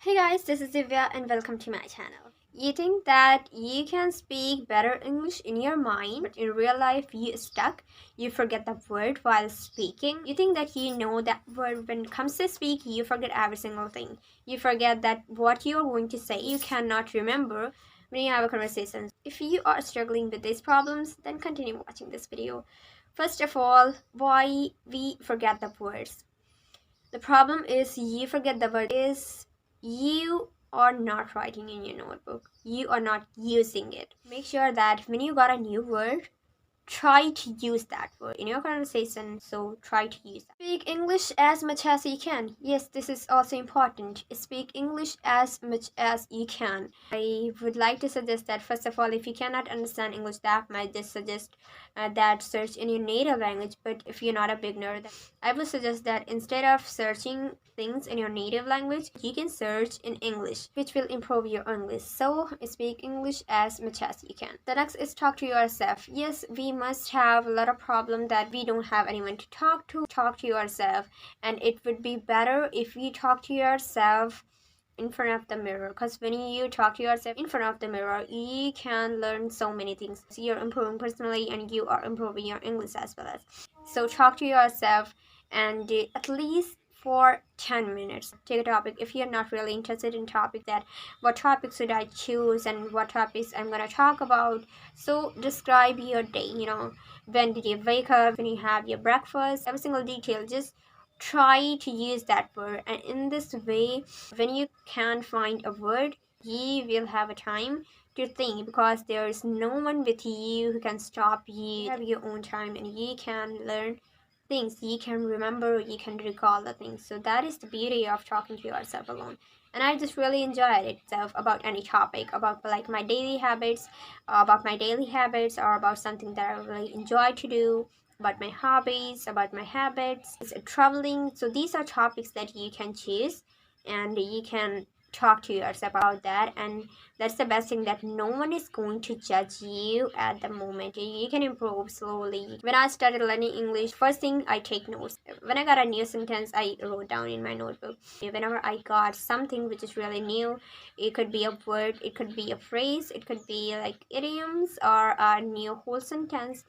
Hey guys, this is Divya and welcome to my channel. You think that you can speak better English in your mind, but in real life you stuck. You forget the word while speaking. You think that you know that word when it comes to speak, you forget every single thing. You forget that what you're going to say, you cannot remember when you have a conversation. If you are struggling with these problems, then continue watching this video. First of all, why we forget the words. The problem is you forget the word is you are not writing in your notebook. You are not using it. Make sure that when you got a new word, try to use that word in your conversation. So try to use that. Speak English as much as you can. Yes, this is also important. Speak English as much as you can. I would like to suggest that first of all, if you cannot understand English that much, just suggest that search in your native language. But if you're not a beginner, then I would suggest that instead of searching things in your native language, you can search in English, which will improve your English. So speak English as much as you can. The next is talk to yourself. Yes, we must have a lot of problem that we don't have anyone to talk to. Talk to yourself, and it would be better if you talk to yourself in front of the mirror, because when you talk to yourself in front of the mirror, you can learn so many things. So you're improving personally and you are improving your English as well. As so talk to yourself, and at least for 10 minutes take a topic. If you're not really interested in topic, that what topic should I choose and what topics I'm gonna talk about, so describe your day. When did you wake up, when you have your breakfast, every single detail. Just try to use that word, and in this way, when you can't find a word, you will have a time to think, because there is no one with you who can stop you. You have your own time and you can learn things, you can remember, you can recall the things. So that is the beauty of talking to yourself alone. And I just really enjoyed it. So about any topic, about like my daily habits, or about something that I really enjoy to do, about my hobbies, about my habits, traveling. So these are topics that you can choose, and you can talk to yourself about that. And that's the best thing, that no one is going to judge you at the moment. You can improve slowly. When I started learning English, first thing, I take notes. When I got a new sentence, I wrote down in my notebook. Whenever I got something which is really new, it could be a word, it could be a phrase, it could be like idioms, or a new whole sentence,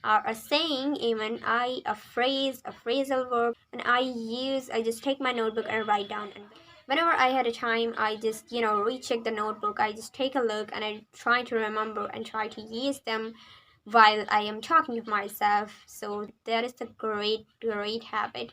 or a saying, even a phrase, a phrasal verb, and I just take my notebook and write down. And whenever I had a time, I just recheck the notebook. I just take a look and I try to remember and try to use them while I am talking to myself. So that is a great habit,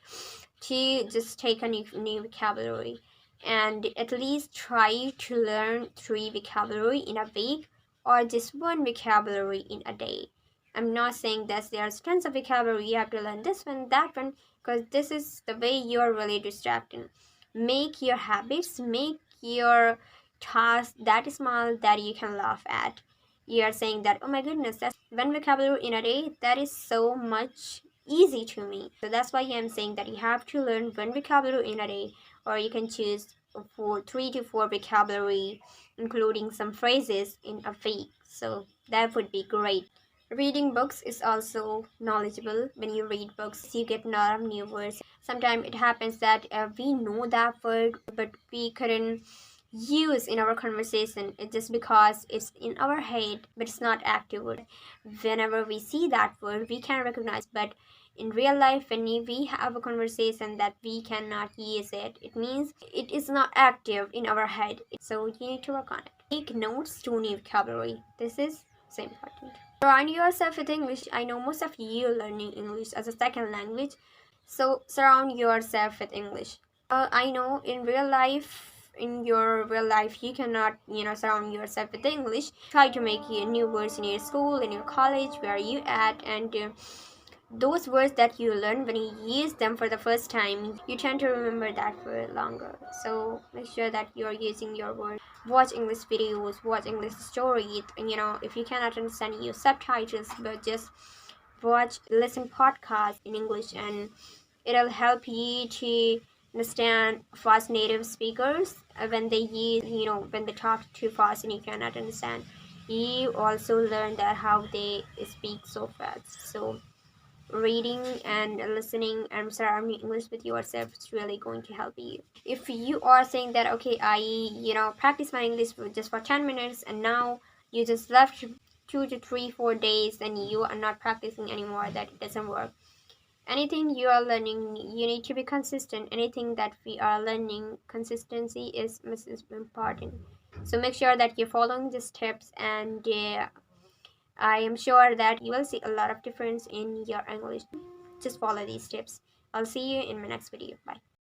to just take a new vocabulary, and at least try to learn 3 vocabulary in a week, or just 1 vocabulary in a day. I'm not saying that there's tons of vocabulary, you have to learn this one, that one, because this is the way you are really distracting. Make your habits, make your task that small that you can laugh at. You are saying that, oh my goodness, that's 1 vocabulary in a day, that is so much easy to me. So that's why I'm saying that you have to learn 1 vocabulary in a day, or you can choose for 3 to 4 vocabulary, including some phrases in a week. So that would be great. Reading books is also knowledgeable. When you read books, you get a lot of new words. Sometimes it happens that we know that word, but we couldn't use in our conversation. It's just because it's in our head, but it's not active word. Whenever we see that word, we can recognize, but in real life, when we have a conversation that we cannot use it, it means it is not active in our head. So you need to work on it. Take notes to new vocabulary. This is so important. Surround yourself with English. I know most of you are learning English as a second language, so surround yourself with English. I know in your real life, you cannot, surround yourself with English. Try to make new words in your school, in your college, where you at, and those words that you learn, when you use them for the first time, you tend to remember that for longer. So make sure that you are using your words. Watch English videos, watch English stories, and if you cannot understand, use subtitles, but just listen podcasts in English, and it'll help you to understand fast native speakers. When they use, when they talk too fast and you cannot understand, you also learn that how they speak so fast. So reading and listening and surrounding English with yourself is really going to help you. If you are saying that, okay, I practice my English for just for 10 minutes and now you just left 2 to 3 4 days, then you are not practicing anymore, that it doesn't work. Anything you are learning, you need to be consistent. Anything that we are learning, consistency is most important. So make sure that you're following the steps, and I am sure that you will see a lot of difference in your English. Just follow these tips. I'll see you in my next video. Bye.